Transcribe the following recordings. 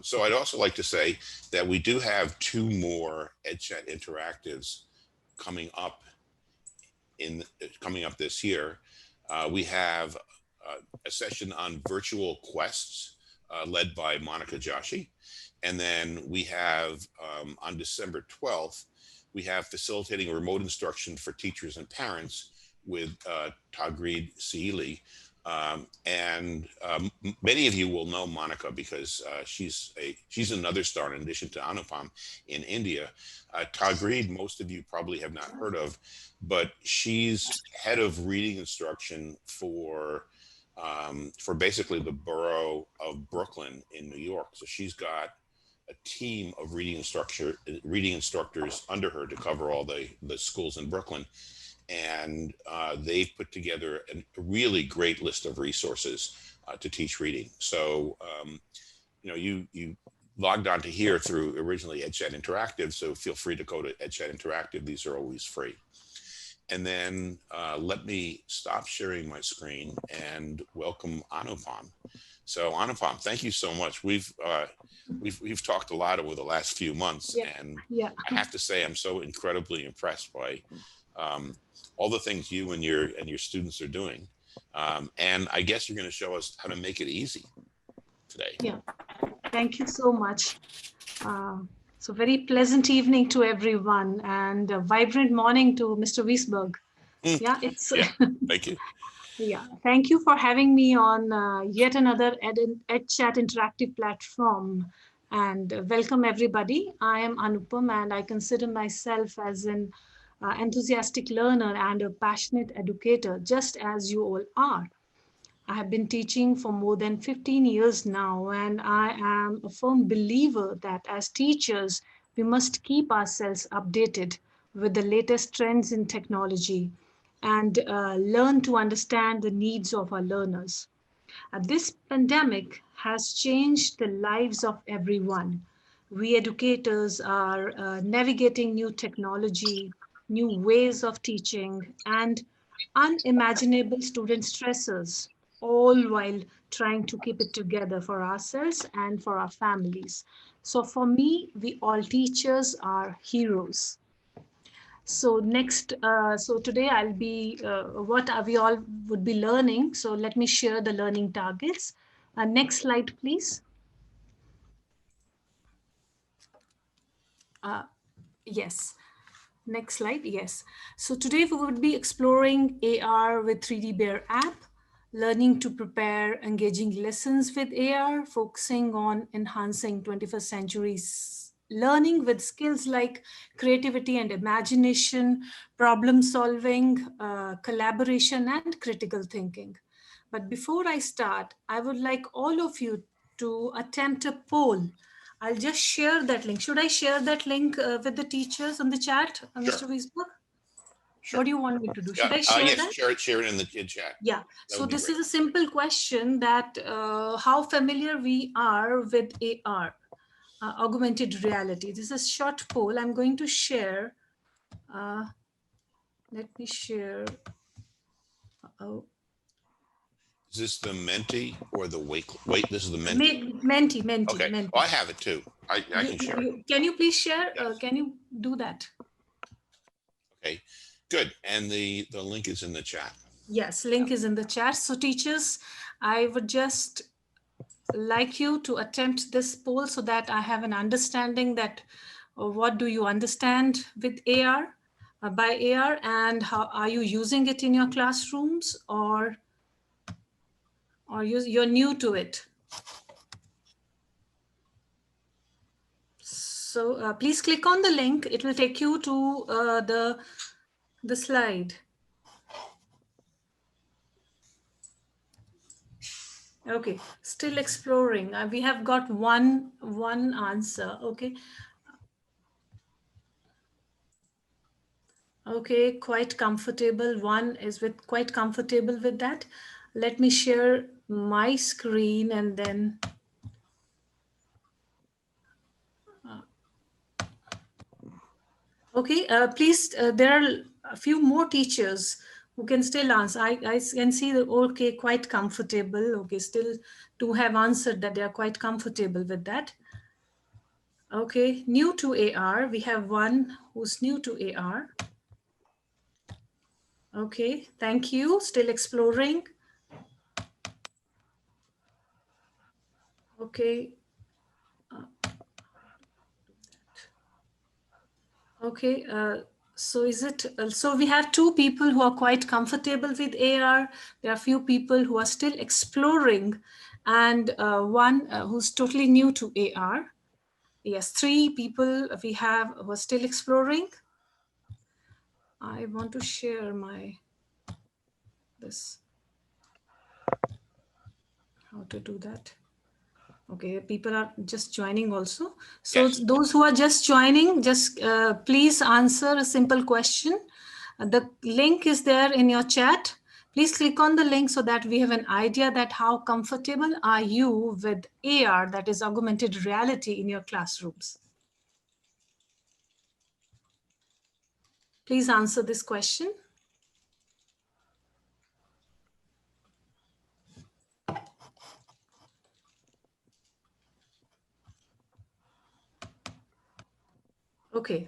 So I'd also like to say that we do have 2 more EdChat interactives coming up this year. We have a session on virtual quests led by Monica Joshi. And then we have on December 12th, we have facilitating remote instruction for teachers and parents with Tagreed Seili. Many of you will know Monica because she's another star in addition to Anupam in India. Tagreed, most of you probably have not heard of, but she's head of reading instruction for basically the borough of Brooklyn in New York. So she's got a team of reading instructors under her to cover all the schools in Brooklyn. And they've put together a really great list of resources to teach reading. So, you logged on to here through originally EdChat Interactive, so feel free to go to EdChat Interactive. These are always free. And then let me stop sharing my screen and welcome Anupam. So Anupam, thank you so much. We've talked a lot over the last few months, and I have to say I'm so incredibly impressed by all the things you and your students are doing. And I guess you're going to show us how to make it easy today. Yeah, thank you so much. So very pleasant evening to everyone and a vibrant morning to Mr. Wiesberg. Yeah, Thank you. Yeah, thank you for having me on yet another EdChat interactive platform. And welcome everybody. I am Anupam and I consider myself as an enthusiastic learner and a passionate educator, just as you all are. I have been teaching for more than 15 years now, and I am a firm believer that as teachers, we must keep ourselves updated with the latest trends in technology and learn to understand the needs of our learners. This pandemic has changed the lives of everyone. We educators are navigating new technology, new ways of teaching, and unimaginable student stressors, all while trying to keep it together for ourselves and for our families. So for me, we all teachers are heroes. So so today I'll be, what are we all would be learning. So let me share the learning targets. Next slide, please. Yes. Next slide, yes. So today we would be exploring AR with 3D Bear app, learning to prepare engaging lessons with AR, focusing on enhancing 21st century learning with skills like creativity and imagination, problem solving, collaboration, and critical thinking. But before I start, I would like all of you to attempt a poll. I'll just share that link. Should I share that link with the teachers on the chat, Mr. Wiesberg? Sure. What do you want me to do? Should I share yes, that? share it in the chat. Yeah. So this is a simple question that how familiar we are with AR, augmented reality. This is a short poll. I'm going to share. Let me share. Is this the Menti or the Wait, this is the Menti. Menti. Okay. Menti. Well, I have it too. I can share it. Can you please share? Yes. Can you do that? Okay, good. And the link is in the chat. Yes, link is in the chat. So teachers, I would just like you to attempt this poll so that I have an understanding that what do you understand with AR, by AR, and how are you using it in your classrooms, or you're new to it? So please click on the link. It will take you to the slide. Okay, still exploring. We have got one answer. Okay. Okay, quite comfortable. One is with quite comfortable with that. Let me share my screen and then. Okay, please, there are a few more teachers Who can still answer? I can see that, okay, quite comfortable. Okay, still two have answered that they are quite comfortable with that. Okay, new to AR. We have one who's new to AR. Okay, thank you. Still exploring. Okay. Okay, so is it, so we have two people who are quite comfortable with AR. There are a few people who are still exploring, and one who's totally new to AR. Yes, three people we have who are still exploring. I want to share this, how to do that. Okay, people are just joining also. So Yes. those who are just joining, just please answer a simple question. The link is there in your chat. Please click on the link so that we have an idea that how comfortable are you with AR, that is augmented reality, in your classrooms. Please answer this question. Okay.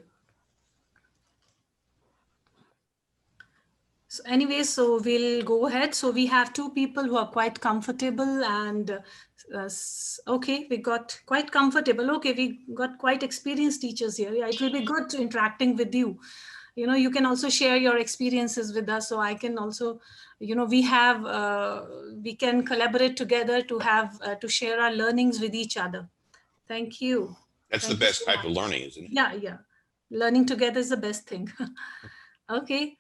So anyway, so we'll go ahead. So we have two people who are quite comfortable, and okay, we got quite comfortable. Okay, we got quite experienced teachers here. Yeah, it will be good to interacting with you. You know, you can also share your experiences with us. So I can also, you know, we can collaborate together to have, to share our learnings with each other. Thank you. That's the Thank you best so type of much. learning, isn't it? Yeah, yeah. Learning together is the best thing. Okay.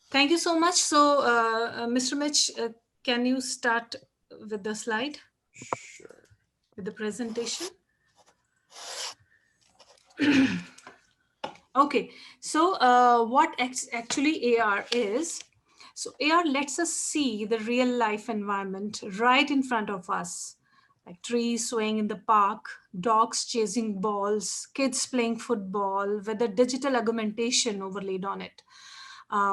Thank you so much. So, Mr. Mitch, can you start with the slide, Sure. with the presentation? Okay, so what actually AR is? So AR lets us see the real life environment right in front of us, like trees swaying in the park, dogs chasing balls, kids playing football, with a digital augmentation overlaid on it.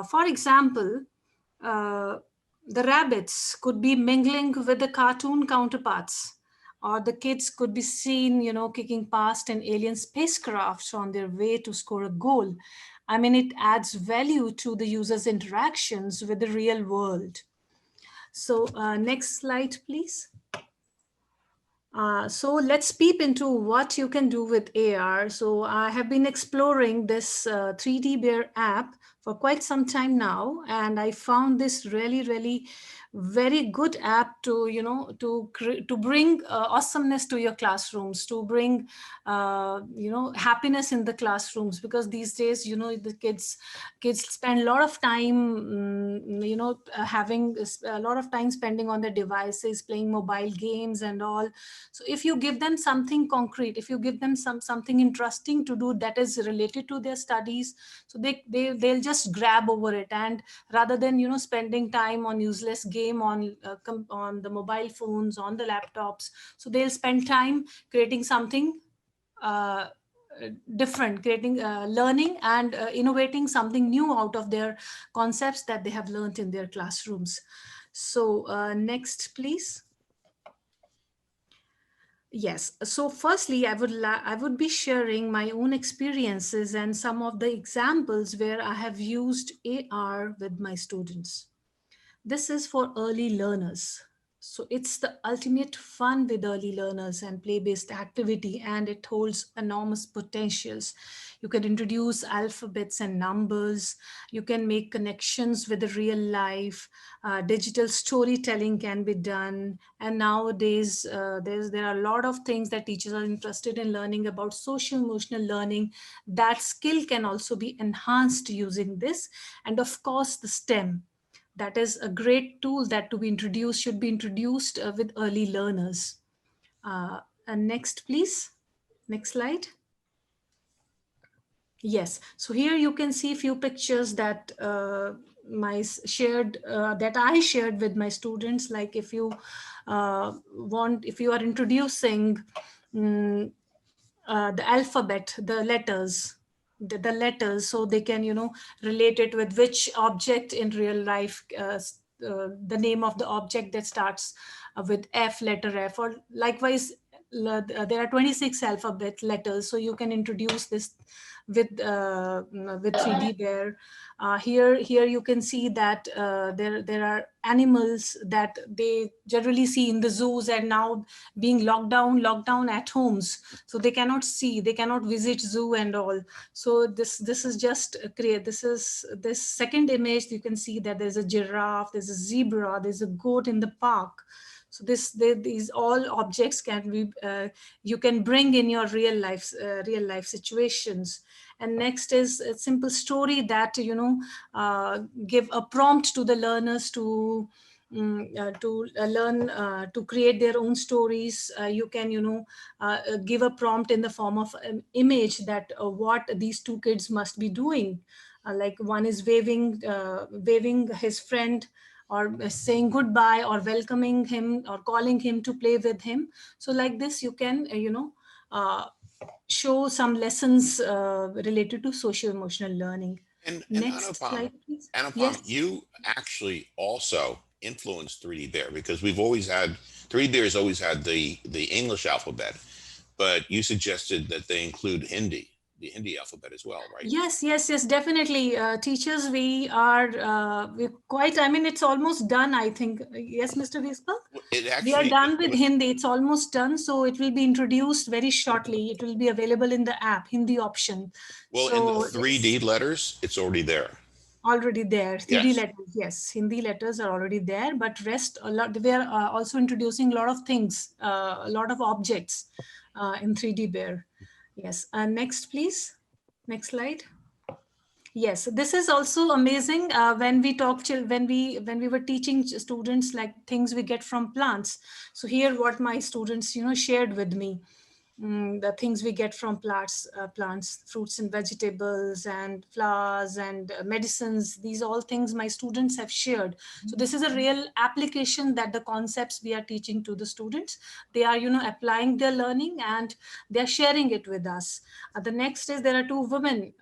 For example, uh, the rabbits could be mingling with the cartoon counterparts, or the kids could be seen, you know, kicking past an alien spacecraft on their way to score a goal. I mean, it adds value to the user's interactions with the real world. So next slide, please. So let's peep into what you can do with AR. So I have been exploring this 3D Bear app for quite some time now, and I found this really very good app to, you know, to bring awesomeness to your classrooms, to bring you know, happiness in the classrooms, because these days, you know, the kids spend a lot of time you know, having a lot of time spending on their devices, playing mobile games and all. So if you give them something concrete, if you give them something interesting to do that is related to their studies, so they'll just grab over it. And rather than, you know, spending time on useless game on the mobile phones, on the laptops, so they'll spend time creating something uh, different, creating learning and innovating something new out of their concepts that they have learned in their classrooms. So next please. Yes. So firstly, I would be sharing my own experiences and some of the examples where I have used AR with my students. This is for early learners. So it's the ultimate fun with early learners and play-based activity, and it holds enormous potentials. You can introduce alphabets and numbers. You can make connections with the real life. Digital storytelling can be done. And nowadays, there are a lot of things that teachers are interested in learning about social emotional learning. That skill can also be enhanced using this. And of course, the STEM, that is a great tool that to be introduced, should be introduced with early learners. And next, please. Next slide. Yes. So here you can see a few pictures that that I shared with my students. Like if you if you are introducing the alphabet, the letters, the letters, so they can, relate it with which object in real life, the name of the object that starts with F, letter F, or likewise, there are 26 alphabet letters, so you can introduce this with 3D Bear. Here you can see that there are animals that they generally see in the zoos, and now being locked down at homes, so they cannot see, they cannot visit zoo and all. So this is just create. This second image. You can see that there's a giraffe, there's a zebra, there's a goat in the park. So these all objects can be you can bring in your real life situations. And next is a simple story that give a prompt to the learners to learn to create their own stories. You can give a prompt in the form of an image that what these two kids must be doing. Like one is waving his friend, or saying goodbye, or welcoming him, or calling him to play with him. So like this you can uh, show some lessons related to socio-emotional learning. And Next slide, please. Anupam, Yes. you actually also influenced 3D Bear, because we've always had 3D Bear has always had the English alphabet, but you suggested that they include the Hindi alphabet as well, right? Yes, definitely. Teachers, we quite, I mean, it's almost done, I think. Yes, Mr. Vespa? It We are actually, done with Hindi. It's almost done. So it will be introduced very shortly. It will be available in the app, Hindi option. well, in the So it's 3D letters, it's already there. already there. 3D Yes. letters, yes. Hindi letters are already there, but rest a lot. We are also introducing a lot of things, a lot of objects in 3D Bear. Yes. Next, please. Next slide. Yes, this is also amazing. When we when we were teaching students like things we get from plants. So here, what my students shared with me, the things we get from plants, fruits and vegetables, and flowers and medicines. These all things my students have shared. So this is a real application that the concepts we are teaching to the students, they are applying their learning, and they are sharing it with us. The next is there are two women.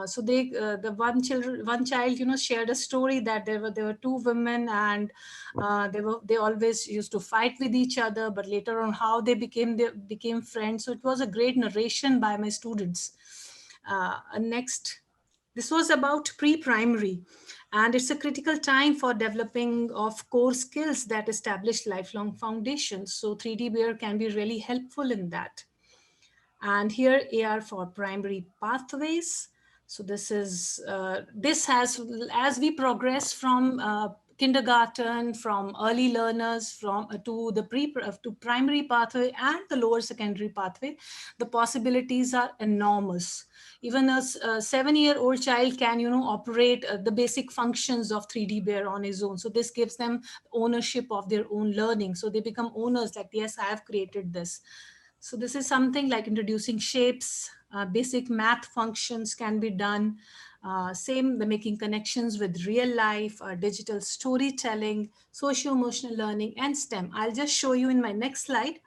So the one child shared a story that there were two women, and they always used to fight with each other, but later on how they became friends. So it was a great narration by my students. Next, this was about pre-primary, and it's a critical time for developing of core skills that establish lifelong foundations. So 3D Bear can be really helpful in that. And here AR for primary pathways. So this has, as we progress from kindergarten, from early learners, from to the to primary pathway and the lower secondary pathway, the possibilities are enormous. Even a 7-year-old child can operate the basic functions of 3D Bear on his own. So this gives them ownership of their own learning. So they become owners, like, yes, I have created this. So this is something like introducing shapes, basic math functions can be done. Same, the making connections with real life, digital storytelling, socio-emotional learning, and STEM. I'll just show you in my next slide.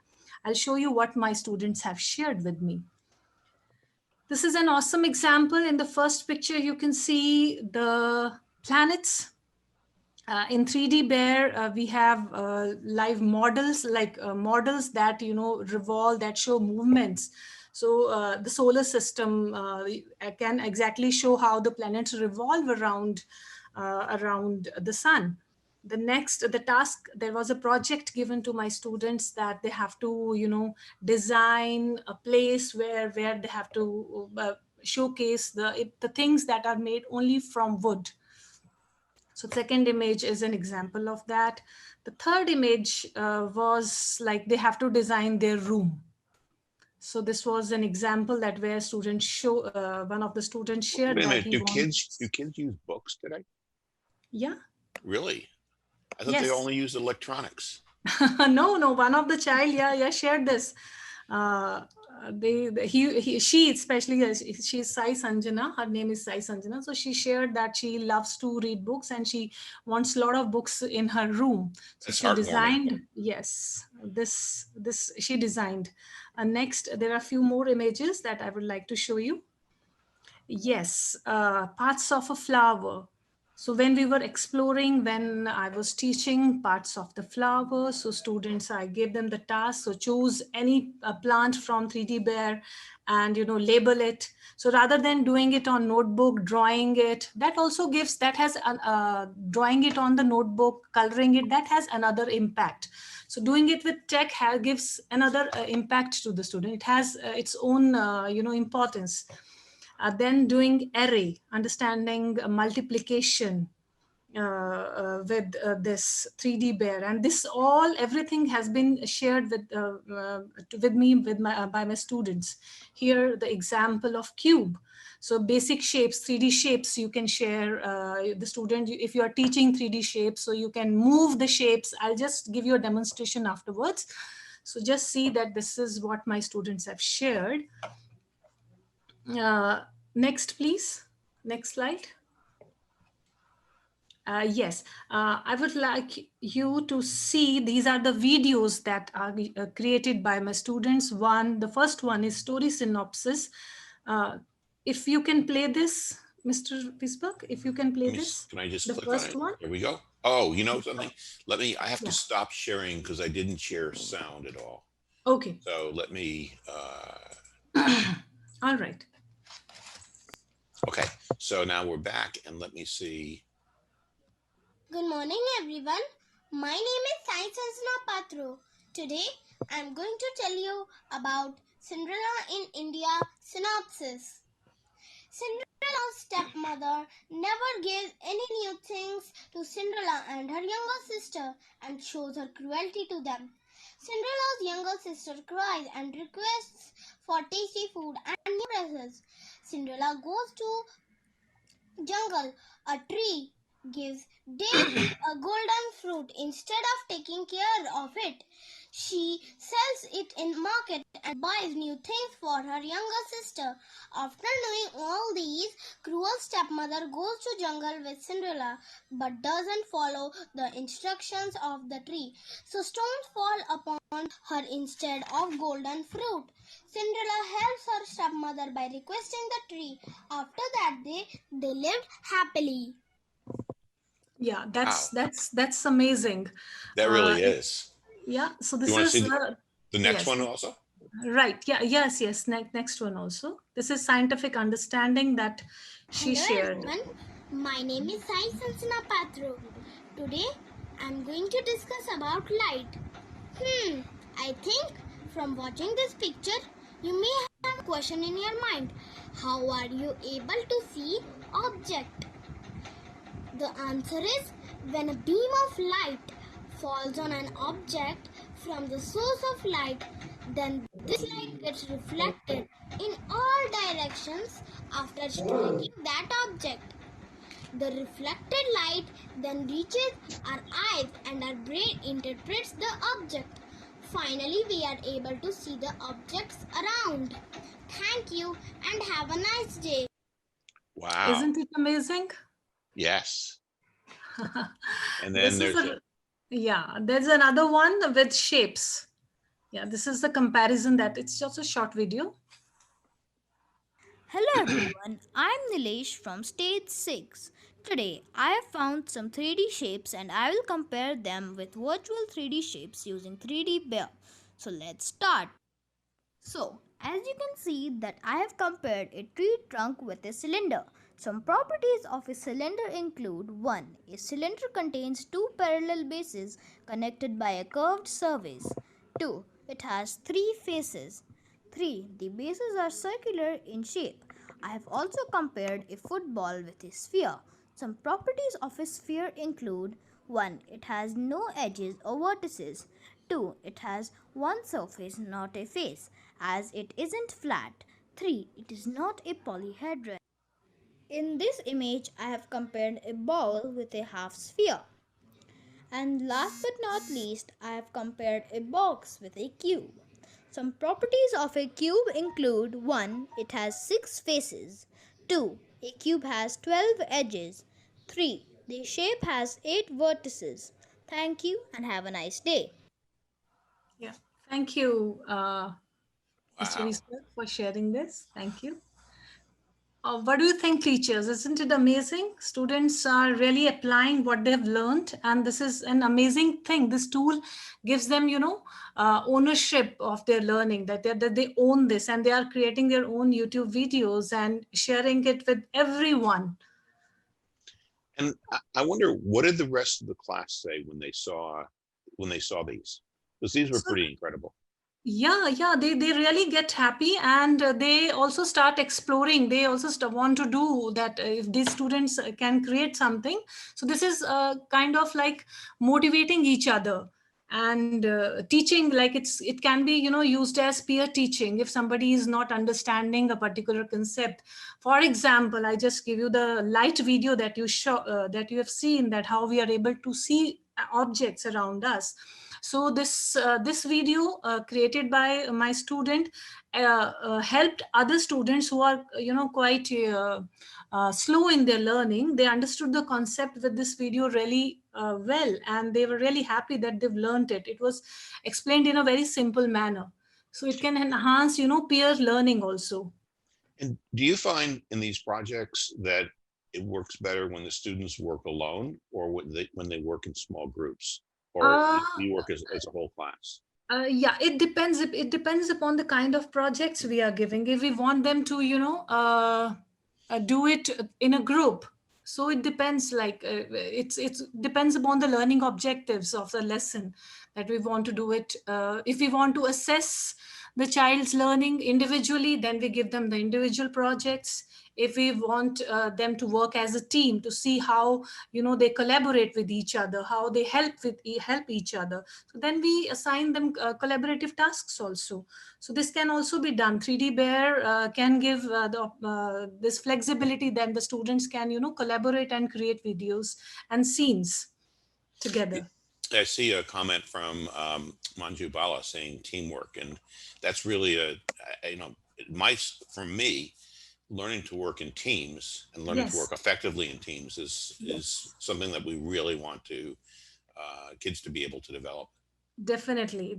I'll show you what my students have shared with me. This is an awesome example. In the first picture, you can see the planets. In 3D Bear, we have live models, like models that revolve, that show movements. So the solar system can exactly show how the planets revolve around the sun. The task, there was a project given to my students that they have to design a place where they have to showcase the things that are made only from wood. So second image is an example of that. The third image was like they have to design their room. So this was an example that where students one of the students shared Wait a that minute. he Do wants. kids use books today? Yeah. Really? I thought they Yes. only used electronics. No. One of the child, shared this. She especially, she's Sai Sanjana. Her name is Sai Sanjana. So she shared that she loves to read books and she wants a lot of books in her room. So That's she heartwarming. designed, yes, this she designed. Next, there are a few more images that I would like to show you. Yes, parts of a flower. So when we were exploring, when I was teaching parts of the flower, so students, I gave them the task. So choose any plant from 3D Bear and, label it. So rather than doing it on notebook, drawing it, that also gives, that has, drawing it on the notebook, coloring it, that has another impact. So doing it with tech gives another impact to the student. It has its own, importance. Then doing array, understanding multiplication with this 3D Bear, and this all everything has been shared with me by my students. Here, the example of cube. So basic shapes, 3D shapes, you can share the student if you are teaching 3D shapes, so you can move the shapes. I'll just give you a demonstration afterwards. So just see that this is what my students have shared. Uh, Next, please. Next slide. Yes, I would like you to see, these are the videos that are created by my students. The first one is story synopsis. If you can play this, Mr. Pisbuk, if you can play this, Can I just the click on first it? one. Here we go. Oh, you know something? I have to Yeah. stop sharing because I didn't share sound at all. Okay. So let me, All right. okay. So now we're back and let me see. Good morning, everyone. My name is Sai Sansana Patro. Today, I'm going to tell you about Cinderella in India synopsis. Cinderella's stepmother never gave any new things to Cinderella and her younger sister and shows her cruelty to them. Cinderella's younger sister cries and requests for tasty food and new dresses. Cinderella goes to jungle. A tree gives daisy a golden fruit. Instead of taking care of it, she sells it in market and buys new things for her younger sister. After doing all these, cruel stepmother goes to jungle with Cinderella but doesn't follow the instructions of the tree. So stones fall upon her instead of golden fruit. Cinderella helps her stepmother by requesting the tree. After that, they lived happily. Yeah, Wow, that's amazing. that really It, is. yeah. So You this want to is see the next yes. one also? Right. Yeah. Yes. Next one also. This is scientific understanding that she Hello shared. everyone, my name is Sai Sansana Patro. Today I'm going to discuss about light. I think from watching this picture, you may have a question in your mind. How are you able to see object? The answer is when a beam of light falls on an object from the source of light, then this light gets reflected in all directions after striking that object. The reflected light then reaches our eyes and our brain interprets the object. Finally, we are able to see the objects around. Thank you and have a nice day. Wow. Isn't it amazing? Yes. And then This is there's yeah, there's another one with shapes. Yeah, this is the comparison that it's just a short video. Hello everyone, I'm Nilesh from Stage 6. Today I have found some 3D shapes and I will compare them with virtual 3D shapes using 3D Bear. So let's start. So, as you can see that I have compared a tree trunk with a cylinder. Some properties of a cylinder include 1. A cylinder contains two parallel bases connected by a curved surface. 2. It has 3 faces. 3. The bases are circular in shape. I have also compared a football with a sphere. Some properties of a sphere include 1. It has no edges or vertices. 2. It has one surface, not a face, as it isn't flat. 3. It is not a polyhedron. In this image, I have compared a ball with a half sphere. And last but not least, I have compared a box with a cube. Some properties of a cube include 1. It has 6 faces. 2. A cube has 12 edges. 3. The shape has 8 vertices. Thank you and have a nice day. Yeah. Thank you, Mr. wow. Wiesberg, for sharing this. Thank you. What do you think, teachers? Isn't it amazing? Students are really applying what they've learned, and this is an amazing thing. This tool gives them, ownership of their learning, that they own this, and they are creating their own YouTube videos and sharing it with everyone. And I wonder, what did the rest of the class say when they saw these? Because these were So, pretty incredible. yeah, they really get happy, and they also start exploring. They also want to do that. If these students can create something, so this is kind of like motivating each other and teaching. Like it can be, used as peer teaching if somebody is not understanding a particular concept. For example, I just give you the light video that that you have seen, that how we are able to see objects around us. So this video created by my student helped other students who are quite slow in their learning. They understood the concept with this video really well, and they were really happy that they've learned it. It was explained in a very simple manner, so it can enhance peer learning also. And do you find in these projects that it works better when the students work alone, or when they work in small groups, or uh, you work as a whole class? yeah, it depends. It depends upon the kind of projects we are giving. If we want them to, do it in a group, so it depends. Like it's depends upon the learning objectives of the lesson that we want to do it. If we want to assess the child's learning individually, then we give them the individual projects. If we want them to work as a team to see how they collaborate with each other, how they help each other, so then we assign them collaborative tasks also. So this can also be done. 3D Bear can give this flexibility, then the students can collaborate and create videos and scenes together. I see a comment from Manju Bala saying teamwork, and that's really for me, learning to work in teams and learning to Yes. work effectively in teams is something that we really want to kids to be able to develop. Definitely,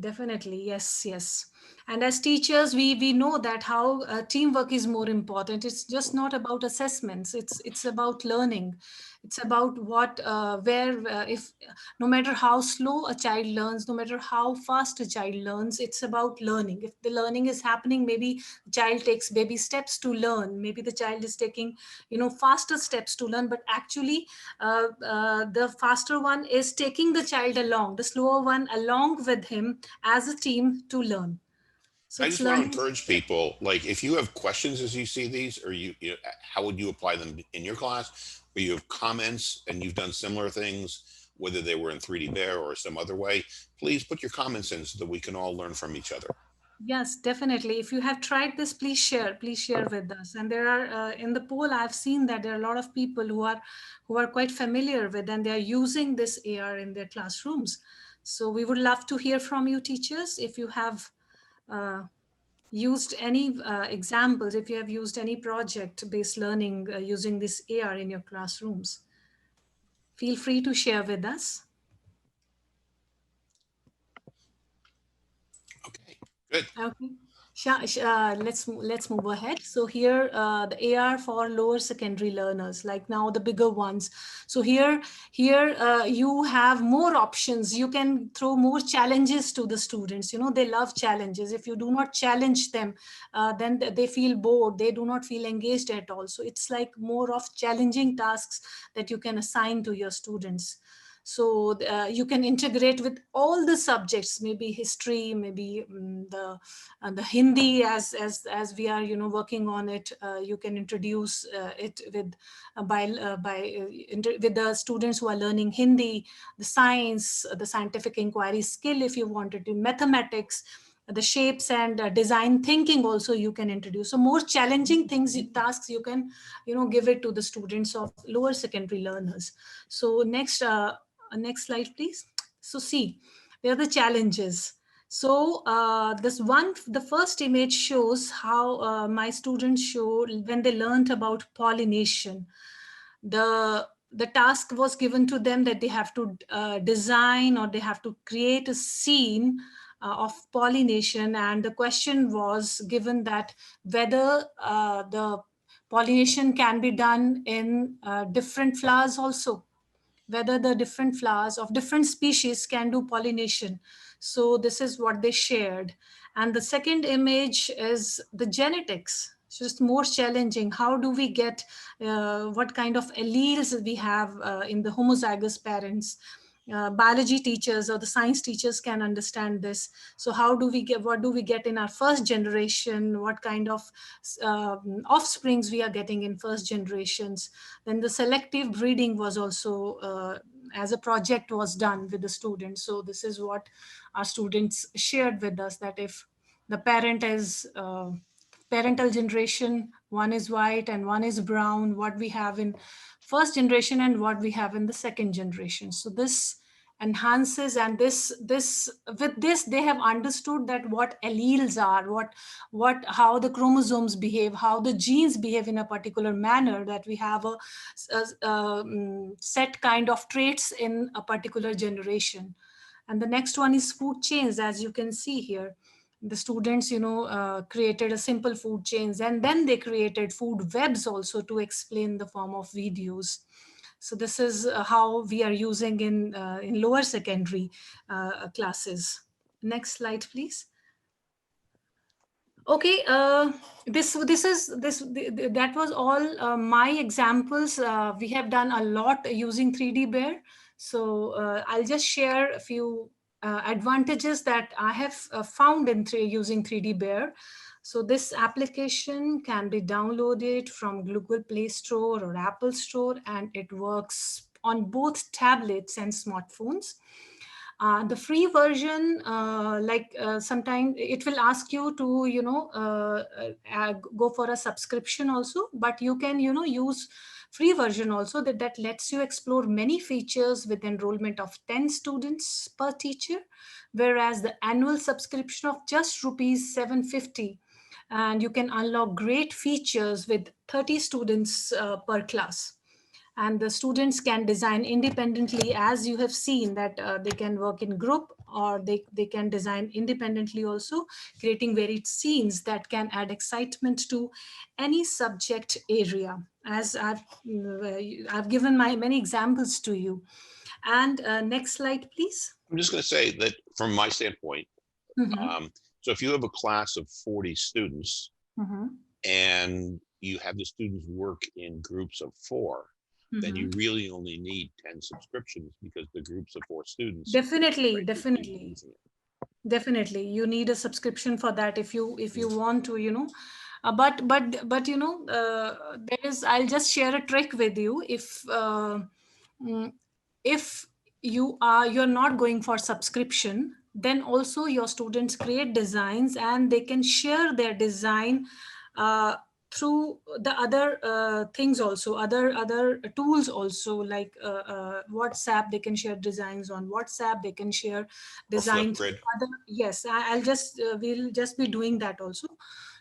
yes. And as teachers, we know that how teamwork is more important. It's just not about assessments. It's about learning. It's about what where if no matter how slow a child learns, no matter how fast a child learns, it's about learning. If the learning is happening, maybe the child takes baby steps to learn. Maybe the child is taking faster steps to learn, but actually the faster one is taking the child along, the slower one along with him as a team to learn. So I it's just want to learning. encourage people, like if you have questions as you see these, or how would you apply them in your class, or you have comments and you've done similar things, whether they were in 3D Bear or some other way, please put your comments in so that we can all learn from each other. Yes, definitely. If you have tried this, please share with us. And there are in the poll, I've seen that there are a lot of people who are quite familiar with, and they are using this AR in their classrooms. So we would love to hear from you, teachers, if you have used any examples, if you have used any project-based learning using this AR in your classrooms. Feel free to share with us. Okay, good. Okay. Let's move ahead. So here the AR for lower secondary learners, like now the bigger ones. So here you have more options. You can throw more challenges to the students. They love challenges. If you do not challenge them, then they feel bored. They do not feel engaged at all. So it's like more of challenging tasks that you can assign to your students. So you can integrate with all the subjects, maybe history, maybe the Hindi, as we are working on it. You can introduce it with with the students who are learning Hindi, the science, the scientific inquiry skill, if you wanted to, mathematics, the shapes and design thinking also you can introduce. So more challenging tasks you can give it to the students of lower secondary learners. So next slide, please. So see, where are the challenges. So the first image shows how my students show when they learned about pollination. The task was given to them that they have to design, or they have to create a scene of pollination, and the question was given that whether the Pollination can be done in different flowers also, whether the different flowers of different species can do pollination. So this is what they shared. And the second image is the genetics. It's just more challenging. How do we get what kind of alleles we have in the homozygous parents? Biology teachers or the science teachers can understand this. So how do we get, what do we get in our first generation? What kind of offsprings we are getting in first generations? Then the selective breeding was also as a project was done with the students. So this is what our students shared with us, that if the parent is parental generation, one is white and one is brown, what we have in first generation and what we have in the second generation. So this enhances, and this with this they have understood that what alleles are, what how the chromosomes behave, how the genes behave in a particular manner, that we have a set kind of traits in a particular generation. And the next one is food chains. As you can see here, the students created a simple food chains, and then they created food webs also to explain the form of videos. So this is how we are using in lower secondary classes. Next slide, please. Okay, that was all my examples. We have done a lot using 3D Bear. So I'll just share a few advantages that I have found in using 3D Bear. So this application can be downloaded from Google Play Store or Apple Store, and it works on both tablets and smartphones. The free version, sometimes it will ask you to, go for a subscription also, but you can, use free version also that lets you explore many features with enrollment of 10 students per teacher, whereas the annual subscription of just rupees 750, and you can unlock great features with 30 students per class. And the students can design independently, as you have seen that they can work in group, or they can design independently also, creating varied scenes that can add excitement to any subject area, as I've given my many examples to you. And next slide, please. I'm just going to say that from my standpoint, Mhm. so if you have a class of 40 students Mhm. and you have the students work in groups of 4, then you Mhm. really only need 10 subscriptions, because the groups of 4 students. Definitely, right, definitely. using it. Definitely, you need a subscription for that if you want to, but there is. I'll just share a trick with you. Mm, if you're not going for subscription, then also your students create designs and they can share their design uh, through the other things also, other tools also, like WhatsApp. They can share designs on WhatsApp. They can share Or design through Flipgrid. other. Yes, I'll just we'll just be doing that also.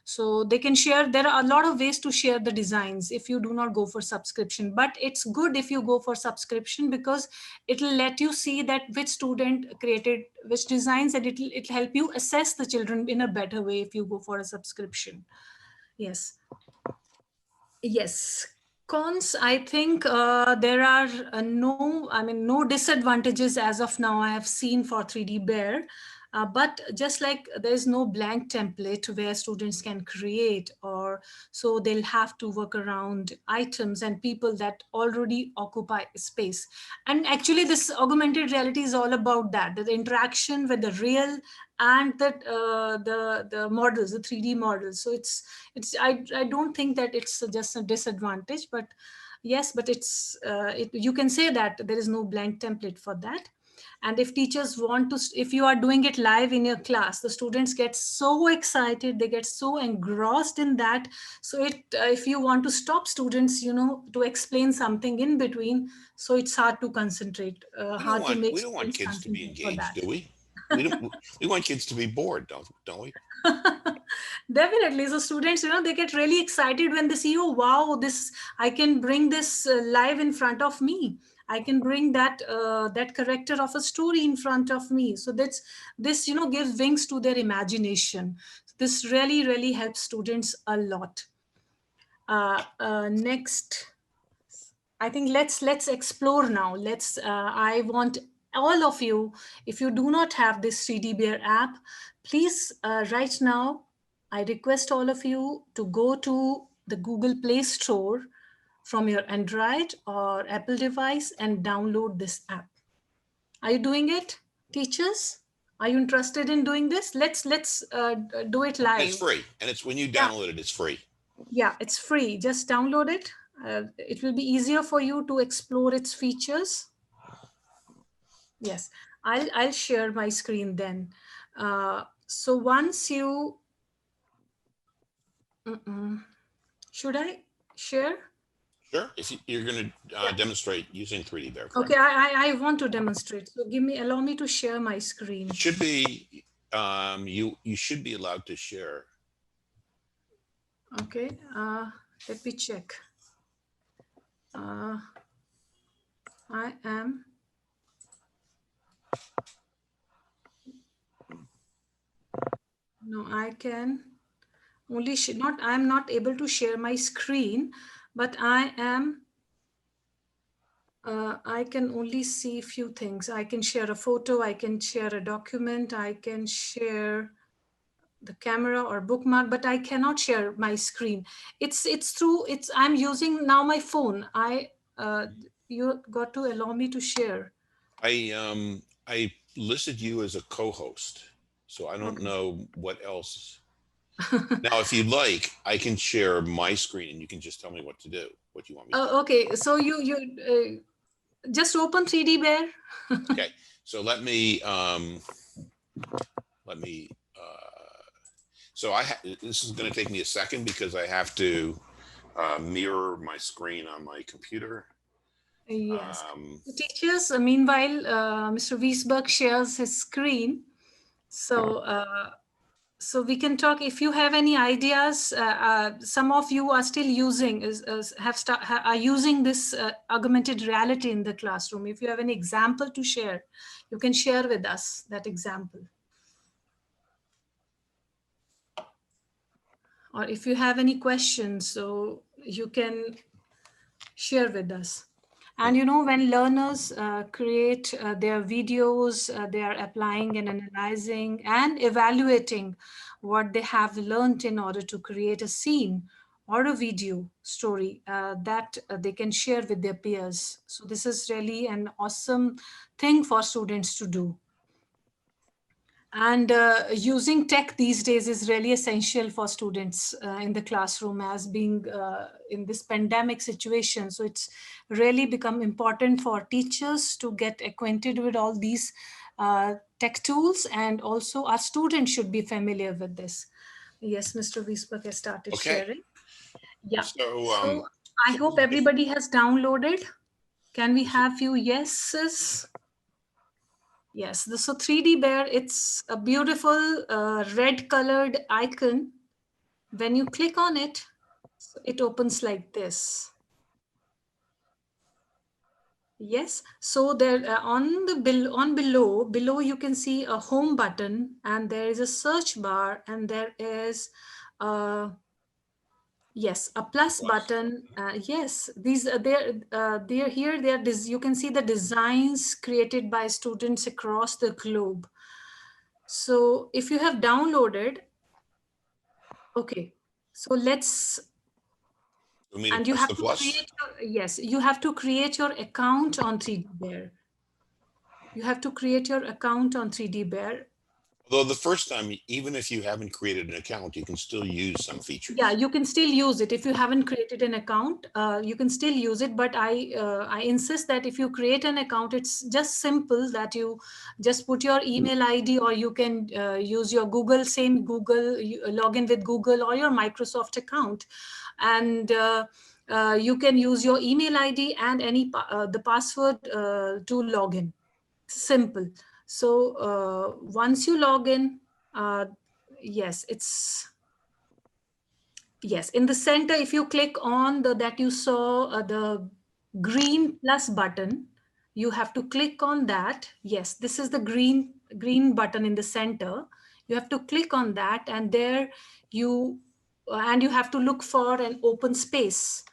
So they can share. There are a lot of ways to share the designs if you do not go for subscription, but it's good if you go for subscription, because it'll let you see that which student created which designs, and it'll help you assess the children in a better way if you go for a subscription. Yes. Yes. Cons, I think there are no disadvantages as of now I have seen for 3D Bear. But just like there's no blank template where students can create, or so they'll have to work around items and people that already occupy space. And actually this augmented reality is all about that, the interaction with the real and the models, the 3D models. So I don't think that it's just a disadvantage, but yes, but you can say that there is no blank template for that. And if teachers want to, if you are doing it live in your class, the students get so excited, they get so engrossed in that. So if you want to stop students, to explain something in between, so it's hard to concentrate, hard to make We don't want students kids to be concentrate for engaged, that. do we? We don't. We want kids to be bored, don't we? Definitely. So students, they get really excited when they see, oh, wow, this, I can bring this live in front of me. I can bring that character of a story in front of me. So this gives wings to their imagination. This really, really helps students a lot. Next, I think let's explore now. I want all of you, if you do not have this 3D Bear app, please right now, I request all of you to go to the Google Play Store from your Android or Apple device and download this app. Are you doing it, teachers? Are you interested in doing this? Let's do it live. And it's free, and it's when you download it, it's free. Yeah, it's free. Just download it. It will be easier for you to explore its features. Yes, I'll share my screen then. So once you, should I share? Sure. If you're going to demonstrate using 3D Bear. Correct? Okay, I want to demonstrate. So allow me to share my screen. It should be, you should be allowed to share. Okay, let me check. I am. No, I can only I'm not able to share my screen, but I am. I can only see a few things. I can share a photo, I can share a document, I can share the camera or bookmark, but I cannot share my screen. I'm using now my phone. You got to allow me to share. I listed you as a co-host, so I don't know what else. Now, if you'd like, I can share my screen and you can just tell me what to do, what you want me to do. Okay, so you just open 3D Bear. Okay, so let me, so this is going to take me a second because I have to mirror my screen on my computer. Yes. Teachers, meanwhile, Mr. Wiesberg shares his screen. So, so we can talk. If you have any ideas, some of you are still using, are using this augmented reality in the classroom. If you have an example to share, you can share with us that example. Or if you have any questions, so you can share with us. And you know, when learners create their videos, they are applying and analyzing and evaluating what they have learned in order to create a scene or a video story that they can share with their peers. So this is really an awesome thing for students to do. And using tech these days is really essential for students in the classroom as being in this pandemic situation. So it's really become important for teachers to get acquainted with all these tech tools, and also our students should be familiar with this. Yes, Mr. Wiesberg has started sharing. Yeah, so I hope everybody has downloaded. Can we have few yeses? Yes, so 3D Bear, it's a beautiful red colored icon. When you click on it, it opens like this. Yes, so there below you can see a home button, and there is a search bar, and there is yes, a plus button. Yes, these are they're here. You can see the designs created by students across the globe. So if you have downloaded, okay, so let's, and you have to create yes, you have to create your account on 3D Bear. You have to create your account on 3D Bear. Although the first time, even if you haven't created an account, you can still use some features. Yeah, you can still use it. If you haven't created an account, you can still use it. But I insist that if you create an account, it's just simple that you just put your email ID, or you can use your Google, log in with Google or your Microsoft account. And you can use your email ID and the password to log in. Simple. So once you log in, yes, in the center, if you click on that you saw the green plus button, you have to click on that. Yes, this is the green button in the center. You have to click on that, and there you and you have to look for an open space.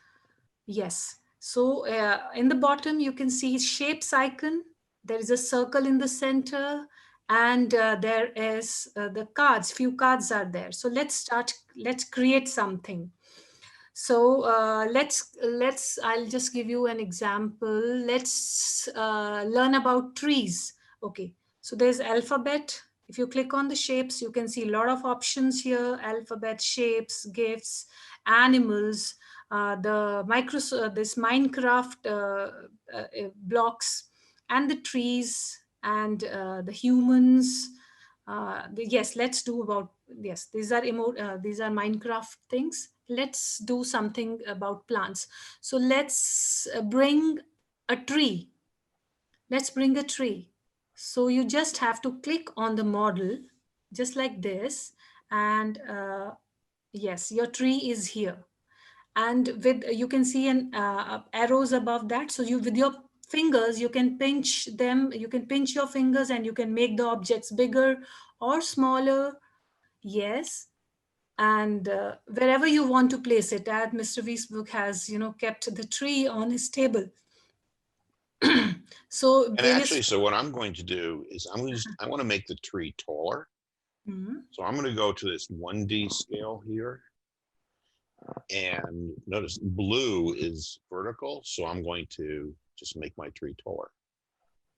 Yes. So in the bottom, you can see shapes icon. There is a circle in the center, and there is the cards. Few cards are there. So let's start. Let's create something. So let's. I'll just give you an example. Let's learn about trees. Okay. So there's alphabet. If you click on the shapes, you can see a lot of options here: alphabet, shapes, gifts, animals, this Minecraft blocks, and the trees, and the humans. Yes, let's do about, yes, these are Minecraft things. Let's do something about plants. So let's bring a tree. Let's bring a tree. So you just have to click on the model just like this, and yes, your tree is here. And with, you can see an arrows above that. So you, with your fingers, you can pinch them. You can pinch your fingers, and you can make the objects bigger or smaller. Yes. And wherever you want to place it, as Mr. Wiesberg has, kept the tree on his table. So And actually, so what I'm going to do is I want to make the tree taller. Mhm. So I'm going to go to this 1D scale here. And notice blue is vertical. So I'm going to just make my tree taller.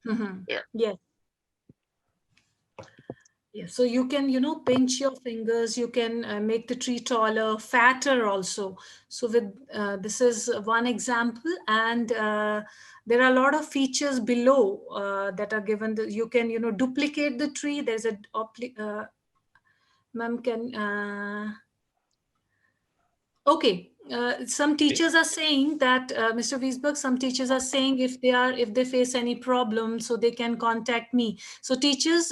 Mhm. There. Yes. Yeah, so you can, pinch your fingers. You can make the tree taller, fatter also. So with this is one example, and there are a lot of features below that are given. You can, duplicate the tree. There's a ma'am can. Okay. Some teachers are saying that, Mr. Wiesberg, some teachers are saying if they face any problem, so they can contact me. So teachers,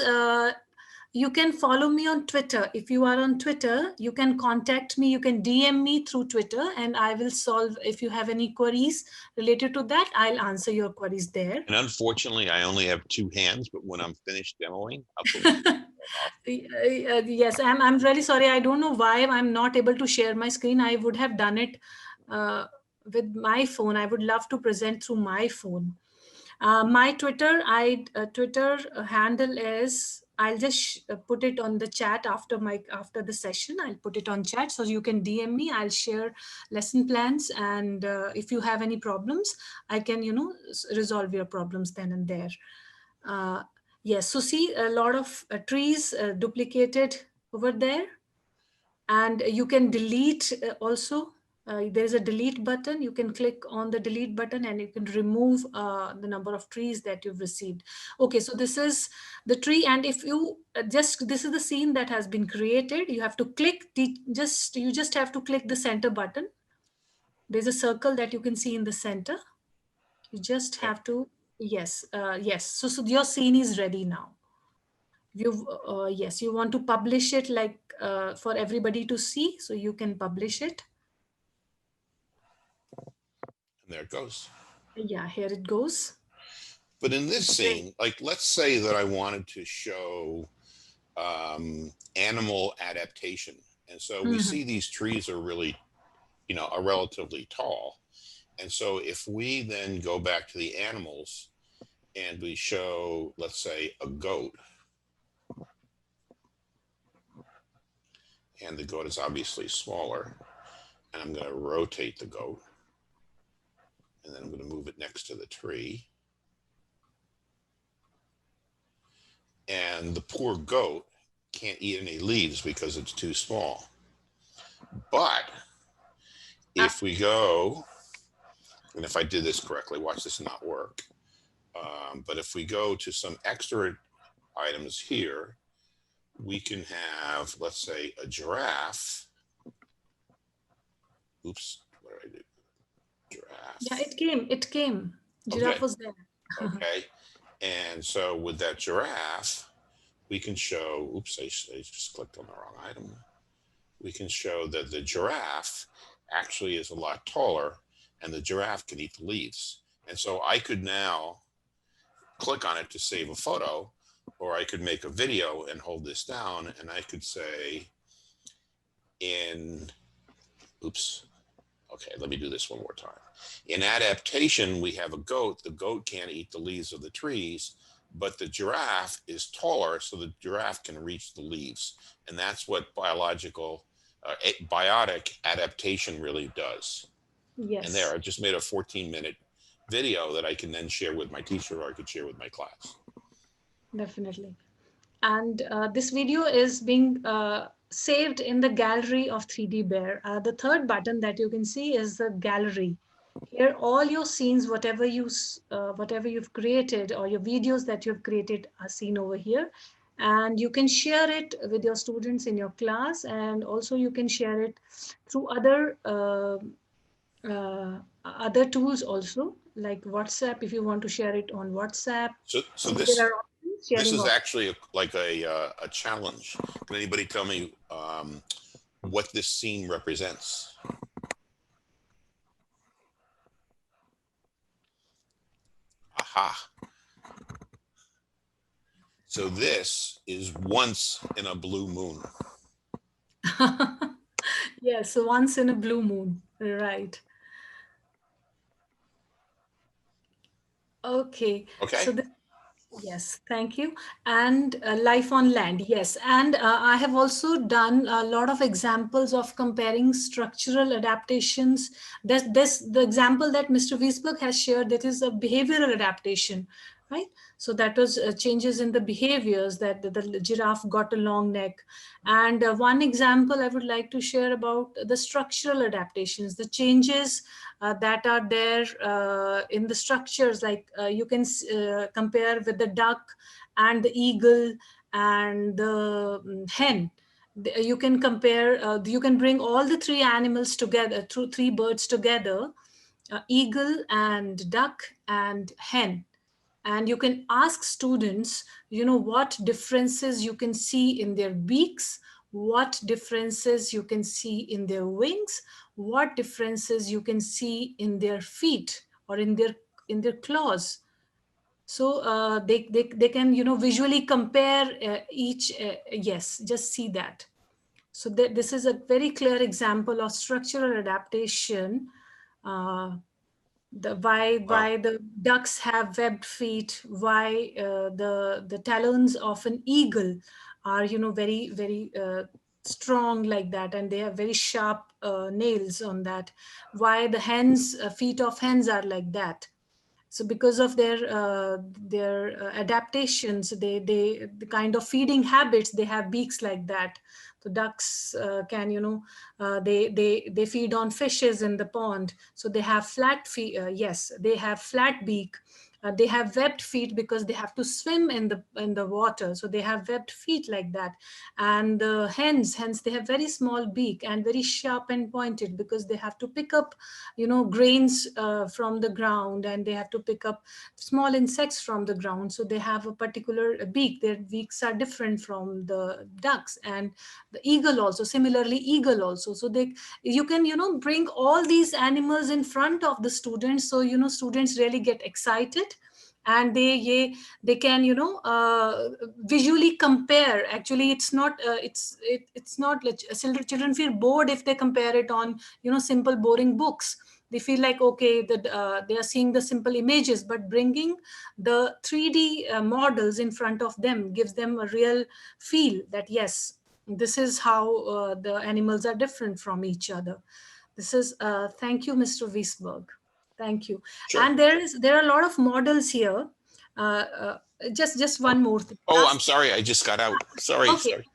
you can follow me on Twitter. If you are on Twitter, you can contact me. You can DM me through Twitter, and I will solve. If you have any queries related to that, I'll answer your queries there. And unfortunately, I only have 2 hands, but when I'm finished demoing, I'll put my hand off. Yes, I'm really sorry. I don't know why I'm not able to share my screen. I would have done it with my phone. I would love to present through my phone. My Twitter handle is, I'll just put it on the chat after the session. I'll put it on chat, so you can DM me. I'll share lesson plans, and if you have any problems, I can resolve your problems then and there. Yes, so see a lot of trees duplicated over there, and you can delete also. There is a delete button. You can click on the delete button, and you can remove the number of trees that you've received. Okay, so this is the tree, and if you this is the scene that has been created. You have to click you just have to click the center button. There's a circle that you can see in the center. You just have to, yes, yes. So your scene is ready now. Yes, you want to publish it, like for everybody to see, so you can publish it. And there it goes. Yeah, here it goes. But in this Great. scene, like, let's say that I wanted to show animal adaptation. And so we see these trees are really, are relatively tall. And so if we then go back to the animals and we show, let's say, a goat, and the goat is obviously smaller, and I'm going to rotate the goat, and then I'm going to move it next to the tree. And the poor goat can't eat any leaves because it's too small. But if we go, and if I did this correctly, watch this not work. But if we go to some extra items here, we can have, let's say, a giraffe. Oops, what did I do? Giraffe. Yeah, it came. Giraffe was there. Okay. And so with that giraffe, we can show, oops, I just clicked on the wrong item. We can show that the giraffe actually is a lot taller, and the giraffe can eat the leaves. And so I could now click on it to save a photo, or I could make a video and hold this down, and I could say, in oops. Okay, let me do this one more time. In adaptation, we have a goat. The goat can't eat the leaves of the trees, but the giraffe is taller, so the giraffe can reach the leaves. And that's what biotic adaptation really does. And there, Yes, I just made a 14-minute video that I can then share with my teacher or I could share with my class. definitely. And this video is being saved in the gallery of 3D Bear. The third button that you can see is the gallery. Here, all your scenes, whatever you've created or your videos that you've created are seen over here. And you can share it with your students in your class, and also you can share it through other tools also, like WhatsApp. If you want to share it on WhatsApp, So there are options, this sharing is options. actually like a challenge. Can anybody tell me what this scene represents? Aha. So this is once in a blue moon. Yes, so once in a blue moon, right? Okay, Okay. so yes, thank you. And life on land, yes. And I have also done a lot of examples of comparing structural adaptations. The example that Mr. Wiesberg has shared, that is a behavioral adaptation, right? So that was changes in the behaviors, that the giraffe got a long neck. And one example I would like to share about the structural adaptations, the changes that are there in the structures, like you can compare with the duck and the eagle and the hen. You can compare, you can bring all the three animals together, through three birds together, eagle and duck and hen. And you can ask students, what differences you can see in their beaks, what differences you can see in their wings, what differences you can see in their feet or in their claws. So they can visually compare each, yes, just see that. So this is a very clear example of structural adaptation. uh, the Wow. why the ducks have webbed feet, why the talons of an eagle are very very strong like that, and they have very sharp nails on that, why the hens feet of hens are like that. So because of their adaptations, they the kind of feeding habits, they have beaks like that. The ducks can they feed on fishes in the pond, so they have flat feet. Yes, they have flat beak. They have webbed feet because they have to swim in the water, so they have webbed feet like that. And the hens they have very small beak and very sharp and pointed, because they have to pick up grains from the ground, and they have to pick up small insects from the ground, so they have a particular beak. Their beaks are different from the ducks. And the eagle also, similarly eagle also. So you can bring all these animals in front of the students, so students really get excited, and they can visually compare. Actually, it's not it's not like children feel bored if they compare it on simple boring books. They feel like, okay, that they are seeing the simple images, but bringing the 3D models in front of them gives them a real feel that yes, this is how the animals are different from each other. This is thank you, Mr. Wiesberg. Thank you. Sure. And there are a lot of models here. uh, uh, just one more thing, Oh, I'm last. sorry. I just got out. Sorry. Okay. Sorry.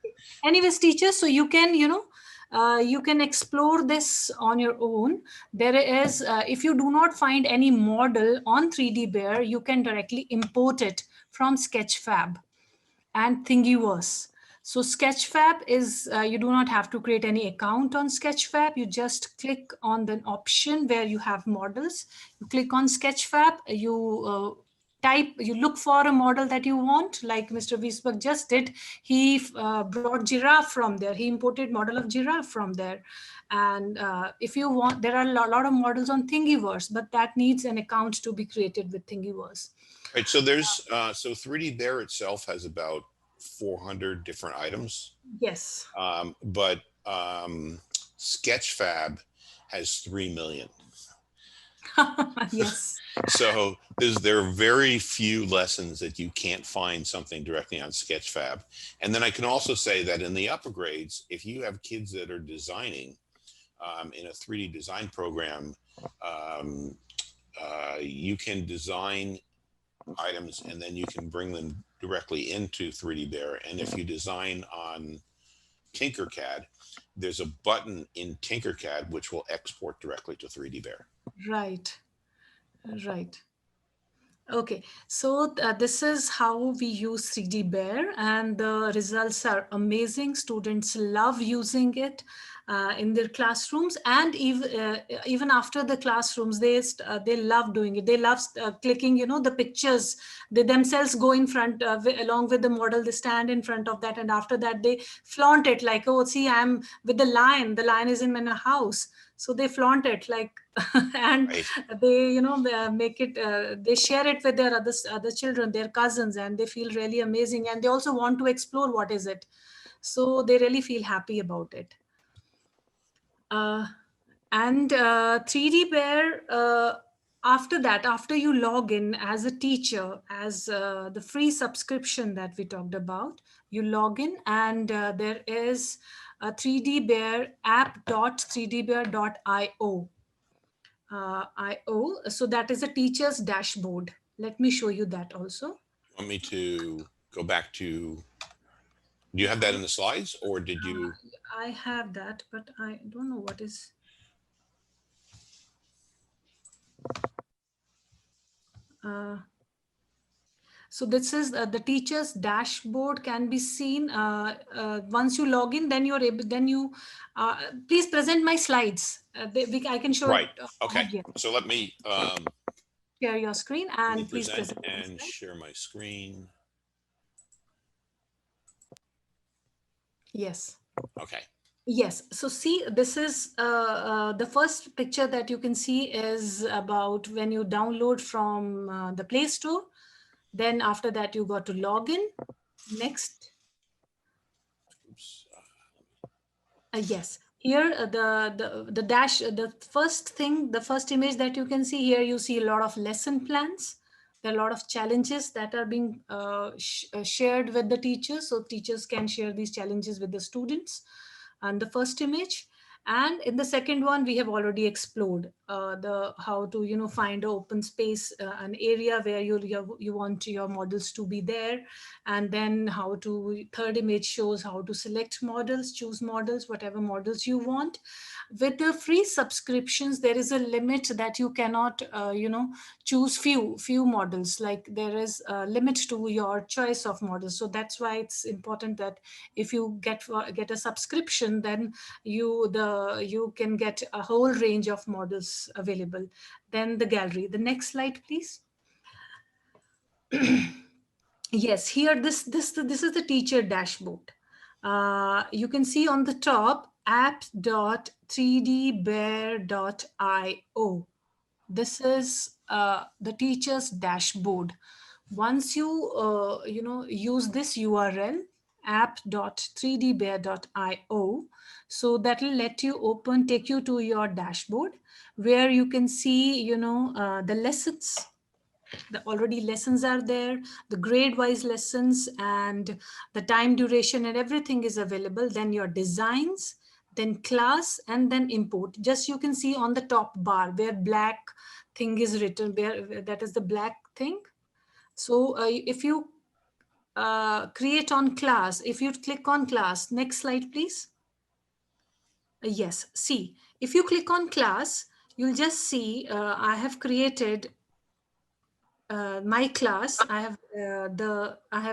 Anyways, teachers, so you can explore this on your own. There is, if you do not find any model on 3D Bear, you can directly import it from Sketchfab and Thingiverse. So Sketchfab is, you do not have to create any account on Sketchfab. You just click on the option where you have models. You click on Sketchfab, you look for a model that you want, like Mr. Wiesberg just did. He brought giraffe from there. He imported model of giraffe from there. And if you want, there are a lot of models on Thingiverse, but that needs an account to be created with Thingiverse. Right. So there's so 3D Bear itself has about 400 different items. Yes. But Sketchfab has 3 million. Yes. So there are very few lessons that you can't find something directly on Sketchfab. And then I can also say that in the upper grades, if you have kids that are designing in a 3D design program, you can design items and then you can bring them directly into 3D Bear. And if you design on Tinkercad, there's a button in Tinkercad which will export directly to 3D Bear. Right. Right. Okay, so this is how we use 3D Bear, and the results are amazing. Students love using it in their classrooms, and even after the classrooms, they love doing it. They love clicking, the pictures. They themselves go in front along with the model. They stand in front of that, and after that, they flaunt it like, oh, see, I'm with the lion. The lion is in my house. So they flaunt it like, and Right. they, they make it, they share it with their other children, their cousins, and they feel really amazing. And they also want to explore what is it. So they really feel happy about it. And 3D Bear, after that, after you log in as a teacher, as the free subscription that we talked about, you log in and there is a 3D Bear app.3dbear.io. So that is a teacher's dashboard. Let me show you that also. Want me to go back to, do you have that in the slides or did you? I have that, but I don't know what is. So this is the teacher's dashboard can be seen once you log in. Then you're able. Then you please present my slides. I can show Right. it. Okay. Here. So let me Share your screen and please present and share my screen. Yes. Okay. Yes. So see, this is the first picture that you can see is about when you download from the Play Store. Then after that, you got to log in. Next. Oops. Yes. Here, the dash, the first thing, the first image that you can see here, you see a lot of lesson plans. There are a lot of challenges that are being shared with the teachers. So teachers can share these challenges with the students. And the first image. And in the second one, we have already explored the how to find an open space, an area where you want your models to be there, and then how to third image shows how to select models, choose models, whatever models you want. With the free subscriptions, there is a limit that you cannot choose few models. Like there is a limit to your choice of models. So that's why it's important that if you get a subscription, then you can get a whole range of models available. Then the gallery. The next slide, please. Yes, here this is the teacher dashboard. You can see on the top app.3dbear.io. This is the teacher's dashboard. Once you use this URL app.3dbear.io, so that will let you take you to your dashboard where you can see the lessons. The already lessons are there, the grade wise lessons and the time duration and everything is available. Then your designs, then class, and then import. Just you can see on the top bar where black thing is written, where that is the black thing. So if you create on class, if you click on class, next slide, please. Yes, see, if you click on class, you'll just see I have created my class. I have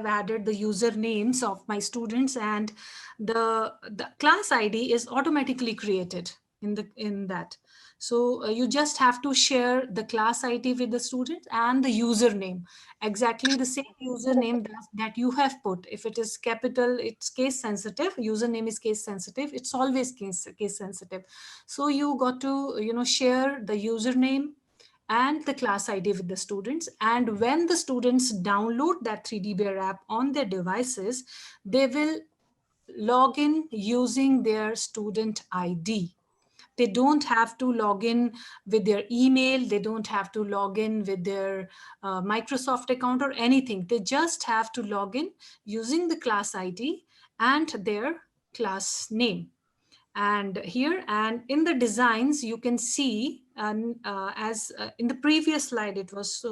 added the usernames of my students, and the class ID is automatically created in that. So you just have to share the class ID with the student and the username, exactly the same username that you have put. If it is capital, it's case sensitive. Username is case sensitive. It's always case sensitive. So you got to share the username and the class ID with the students. And when the students download that 3D Bear app on their devices, they will log in using their student ID. They don't have to log in with their email. They don't have to log in with their Microsoft account or anything. They just have to log in using the class ID and their class name. And here and in the designs, you can see, as in the previous slide it was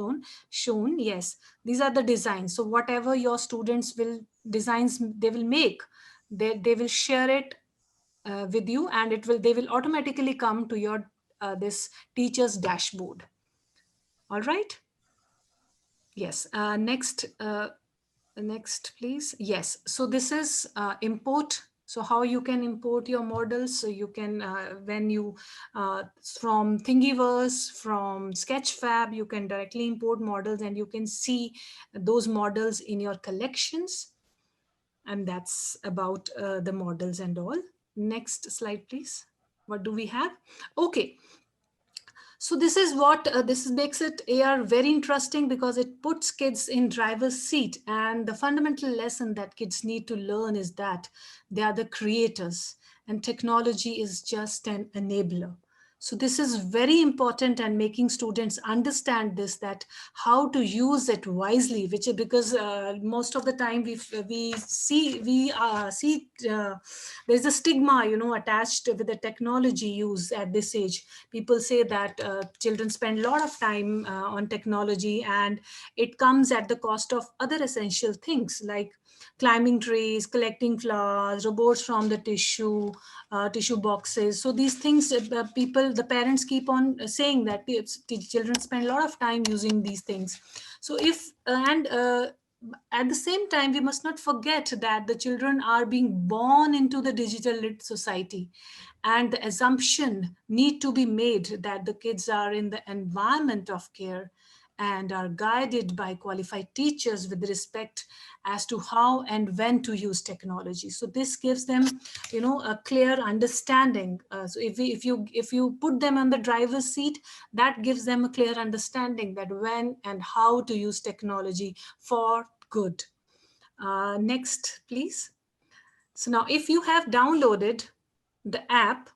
shown, yes, these are the designs. So whatever your students will designs they will make, they will share it with you, and they will automatically come to your this teacher's dashboard. All right. Yes. Next, please. Yes. So this is import. So how you can import your models. So you can, when you, from Thingiverse, from Sketchfab, you can directly import models and you can see those models in your collections. And that's about the models and all. Next slide, please. What do we have? Okay. So this is what this makes it AR very interesting, because it puts kids in driver's seat. And the fundamental lesson that kids need to learn is that they are the creators and technology is just an enabler. So this is very important, and making students understand this, that how to use it wisely, which is because most of the time we see there's a stigma, attached with the technology use at this age. People say that children spend a lot of time on technology, and it comes at the cost of other essential things like climbing trees, collecting flowers, robots from the tissue boxes. So these things, the parents keep on saying that children spend a lot of time using these things. So at the same time, we must not forget that the children are being born into the digital lit society, and the assumption need to be made that the kids are in the environment of care and are guided by qualified teachers with respect as to how and when to use technology. So this gives them, a clear understanding. So if you put them on the driver's seat, that gives them a clear understanding that when and how to use technology for good. Next, please. So now, if you have downloaded the app,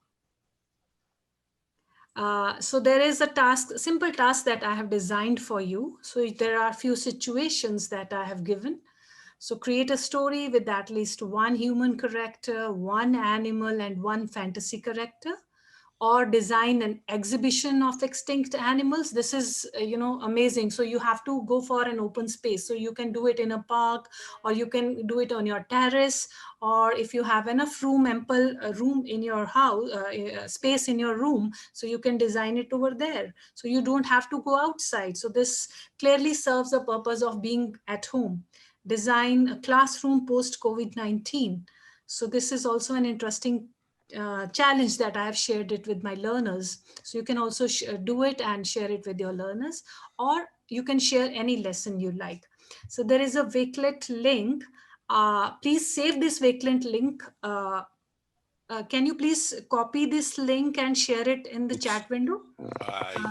so there is a simple task that I have designed for you. So there are a few situations that I have given. So create a story with at least one human character, one animal, and one fantasy character, or design an exhibition of extinct animals. This is, amazing. So you have to go for an open space. So you can do it in a park, or you can do it on your terrace, or if you have enough ample room in your house, space in your room, so you can design it over there. So you don't have to go outside. So this clearly serves the purpose of being at home. Design a classroom post COVID-19. So this is also an interesting challenge that I have shared it with my learners. So you can also do it and share it with your learners, or you can share any lesson you like. So there is a Wakelet link. Please save this Wakelet link. Can you please copy this link and share it in the chat window?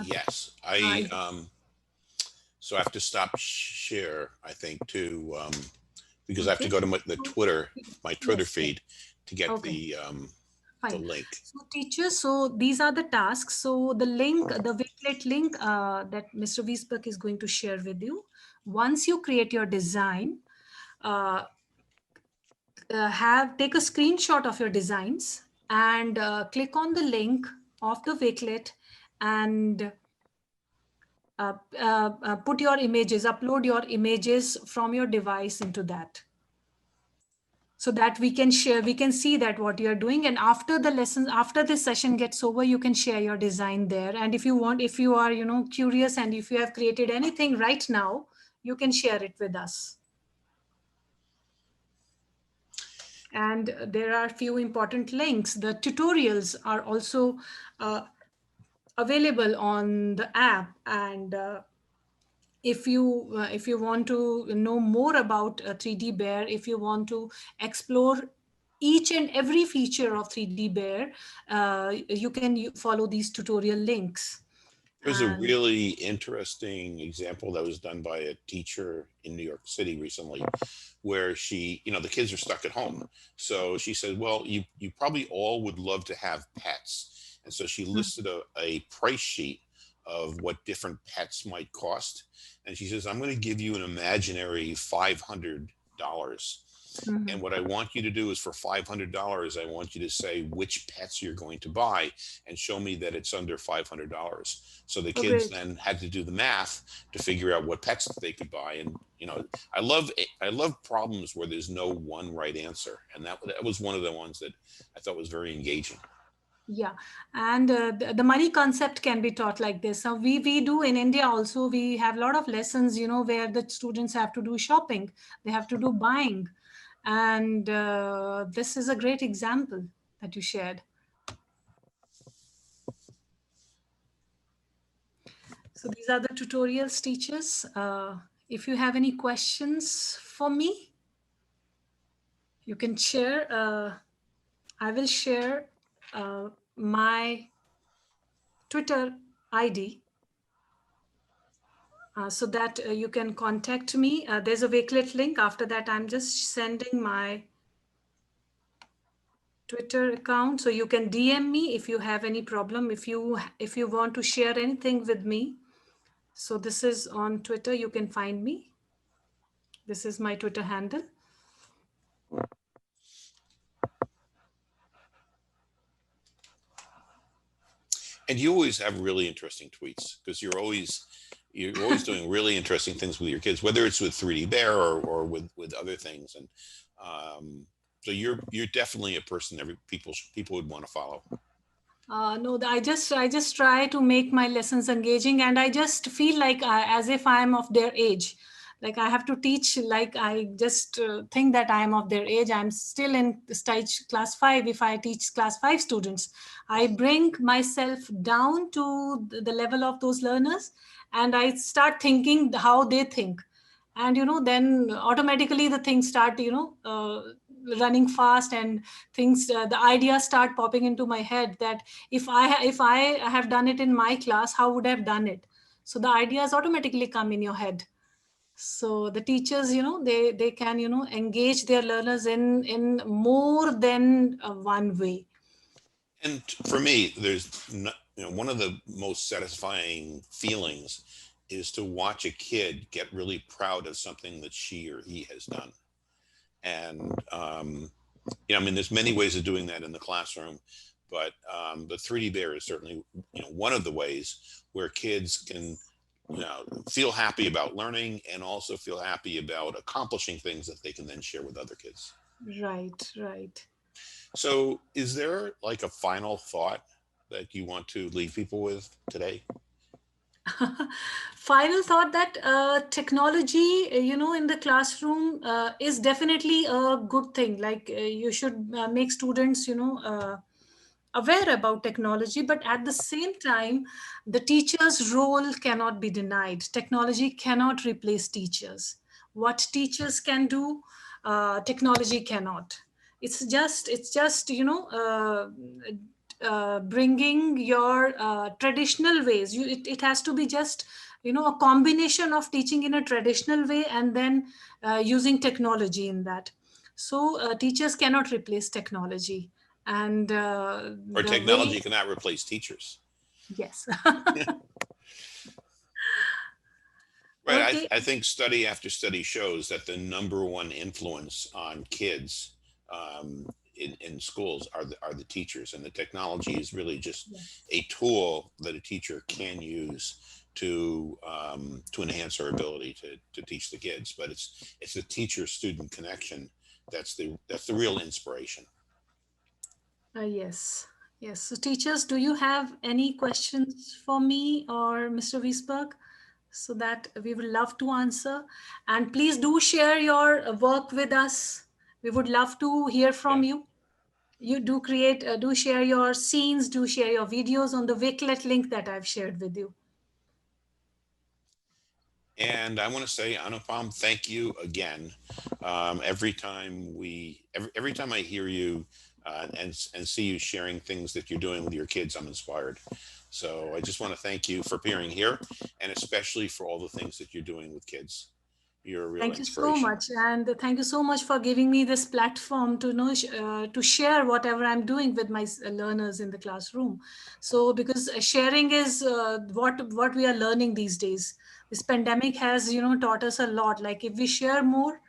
Yes, so I have to stop share, I think, too, because I have to go to my Twitter feed to get the link. So teachers, so these are the tasks. So the link, the Wakelet link that Mr. Wiesberg is going to share with you. Once you create your design, take a screenshot of your designs and click on the link of the Wakelet and put your images, upload your images from your device into that, so that we can share, we can see that what you're doing. And after the lesson, after this session gets over, you can share your design there. And if you want, if you are, curious, and if you have created anything right now, you can share it with us. And there are a few important links. The tutorials are also available on the app. And if you want to know more about 3D Bear, if you want to explore each and every feature of 3D Bear, you can follow these tutorial links. There's a really interesting example that was done by a teacher in New York City recently, where she, the kids are stuck at home. So she said, well, you probably all would love to have pets. And so she listed a price sheet of what different pets might cost. And she says, I'm going to give you an imaginary $500. Mhm. And what I want you to do is for $500, I want you to say which pets you're going to buy and show me that it's under $500. So the Oh, kids great. then had to do the math to figure out what pets they could buy. And, you know, I love problems where there's no one right answer. And that was one of the ones that I thought was very engaging. Yeah, and the money concept can be taught like this. So we do in India also. We have a lot of lessons, you know, where the students have to do shopping, they have to do buying, and this is a great example that you shared. So these are the tutorials, teachers. If you have any questions for me, you can share. I will share my Twitter ID so that you can contact me. There's a Wakelet link. After that, I'm just sending my Twitter account. So you can DM me if you have any problem, if you want to share anything with me. So this is on Twitter. You can find me. This is my Twitter handle. And you always have really interesting tweets because you're always doing really interesting things with your kids, whether it's with 3D Bear or with other things. And so you're definitely a person people would want to follow. No, I just try to make my lessons engaging, and I just feel like as if I'm of their age. Like I have to teach, like I just think that I'm of their age. I'm still in stage class 5. If I teach class 5 students, I bring myself down to the level of those learners, and I start thinking how they think. And, you know, then automatically the things start, running fast, and things, the ideas start popping into my head that if I have done it in my class, how would I have done it? So the ideas automatically come in your head. So the teachers, you know, they can, you know, engage their learners in more than one way. And for me, one of the most satisfying feelings is to watch a kid get really proud of something that she or he has done. And I mean, there's many ways of doing that in the classroom, but the 3D Bear is certainly, one of the ways where kids can, feel happy about learning and also feel happy about accomplishing things that they can then share with other kids. Right, right. So is there like a final thought that you want to leave people with today? Final thought that technology, in the classroom is definitely a good thing. Like you should make students, aware about technology, but at the same time, the teacher's role cannot be denied. Technology cannot replace teachers. What teachers can do, technology cannot. It's just bringing your traditional ways. It has to be just, a combination of teaching in a traditional way and then using technology in that. So teachers cannot replace technology, and Or the way, technology cannot replace teachers? yes. Right. Okay. I think study after study shows that the number one influence on kids in schools are the teachers, and the technology is really just Yes. a tool that a teacher can use to enhance her ability to teach the kids. But it's the teacher student connection that's the real inspiration. Yes. Yes. So teachers, do you have any questions for me or Mr. Wiesberg? So that we would love to answer. And please do share your work with us. We would love to hear from Yeah. you. You do create, do share your scenes, do share your videos on the Wakelet link that I've shared with you. And I want to say, Anupam, thank you again. Every time every time I hear you and see you sharing things that you're doing with your kids, I'm inspired. So I just want to thank you for appearing here, and especially for all the things that you're doing with kids. You're a real Thank you so inspiration. much, and thank you so much for giving me this platform to know to share whatever I'm doing with my learners in the classroom. So, because sharing is what we are learning these days. This pandemic has taught us a lot. Like if we share more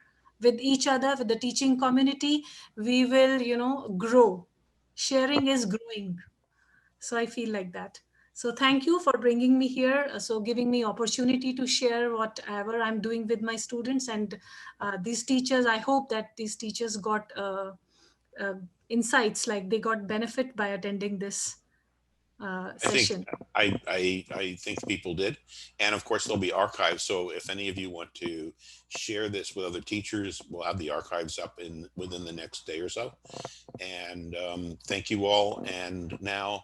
with each other, with the teaching community, we will grow. Sharing is growing. So I feel like that. So thank you for bringing me here, so giving me opportunity to share whatever I'm doing with my students. And these teachers, I hope that these teachers got uh, insights, like they got benefit by attending this I think session. I think people did, and of course there'll be archives. So if any of you want to share this with other teachers, we'll have the archives up in within the next day or so. And thank you all. And now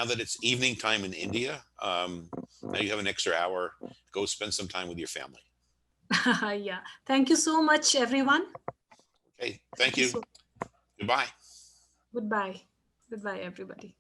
that it's evening time in India, now you have an extra hour. Go spend some time with your family. Yeah. Thank you so much, everyone. Okay, thank you. So, Goodbye. goodbye. Goodbye, everybody.